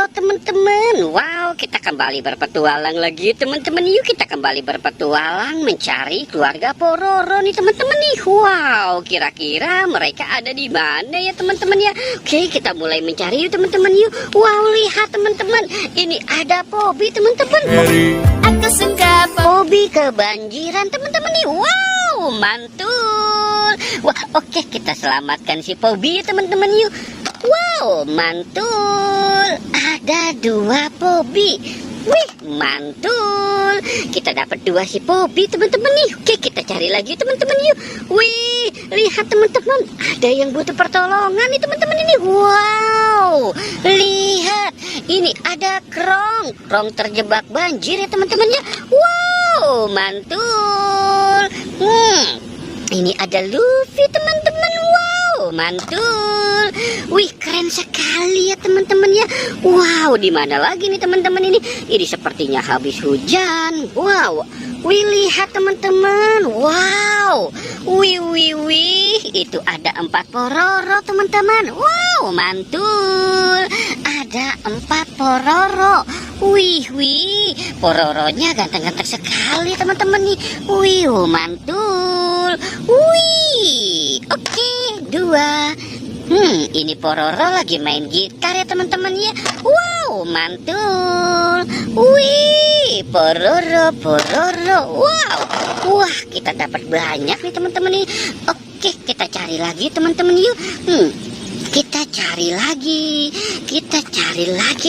Halo teman-teman, wow kita kembali berpetualang lagi teman-teman. Yuk kita kembali berpetualang mencari keluarga Pororo nih teman-teman nih. Wow, kira-kira mereka ada di mana ya teman-teman ya? Oke, kita mulai mencari yuk teman-teman yuk. Wow, lihat teman-teman, ini ada Pobi teman-teman. Aku suka Pobi kebanjiran teman-teman nih. Wow, mantul. Wah, oke kita selamatkan si Pobi teman-teman yuk. Wow, mantul. Ada 2 Pobi. Wih, mantul. Kita dapat 2 si Pobi teman-teman nih. Oke, kita cari lagi teman-teman yuk. Wih, lihat teman-teman, ada yang butuh pertolongan nih teman-teman ini. Wow, lihat, ini ada Krong. Krong terjebak banjir ya teman-teman ya. Wow, mantul. Ini ada Luffy teman-teman. Wow, mantul. Wih, keren sekali ya teman-teman ya. Wow, di mana lagi nih teman-teman ini? Ini sepertinya habis hujan. Wow. Wih, lihat teman-teman. Wow. Wih. Itu ada 4 Pororo teman-teman. Wow, mantul. Ada 4 Pororo. Wih. Pororonya ganteng-ganteng sekali teman-teman nih. Wih, mantul. Wih. Oke, 2. Ini Pororo lagi main gitar ya teman-teman ya. Wow, mantul. Wih, Pororo. Wow. Wah, kita dapat banyak nih teman-teman nih. Oke, kita cari lagi teman-teman yuk. Kita cari lagi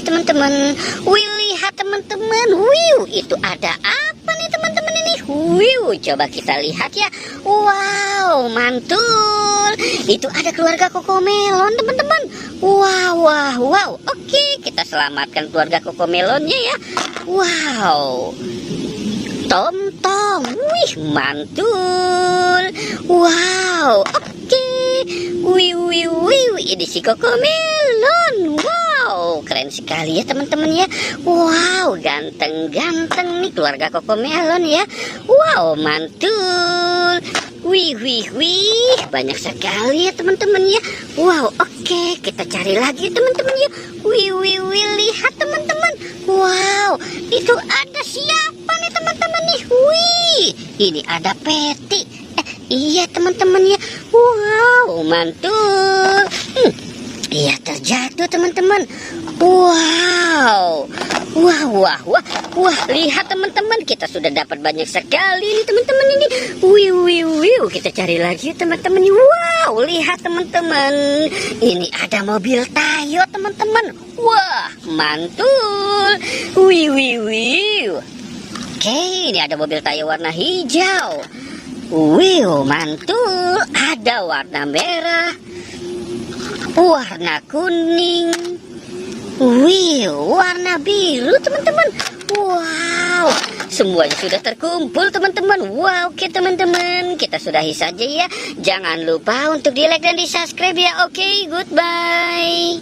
teman-teman. Wih, lihat teman-teman. Wih, itu ada apa nih teman-teman ini? Wih, coba kita lihat ya. Wow, mantul. Itu ada keluarga Cocomelon teman-teman. Wow. Oke, kita selamatkan keluarga Cocomelonnya ya. Wow. Tom. Wih, mantul. Wow. Oke. Wih. Ini si Cocomelon. Wow, keren sekali ya teman-teman ya. Wow, ganteng nih keluarga Cocomelon ya. Wow, mantul. Wih, banyak sekali ya teman-teman ya. Wow, oke, kita cari lagi teman-teman ya. Wih, lihat teman-teman. Wow, itu ada siapa nih teman-teman nih? Wih, ini ada Peti. Iya teman-teman ya. Wow, mantul. Iya, terjatuh teman-teman. Wow. Wah, lihat teman-teman, kita sudah dapat banyak sekali nih teman-teman ini. Wih, kita cari lagi teman-teman. Wow, lihat teman-teman, ini ada mobil Tayo teman-teman. Wah, mantul. Wih. Oke, ini ada mobil Tayo warna hijau. Wih, mantul. Ada warna merah, warna kuning. Wih, warna biru teman-teman. Wow, semuanya sudah terkumpul teman-teman. Wow, oke teman-teman, kita sudahi saja ya. Jangan lupa untuk di like dan di subscribe ya. Oke, goodbye.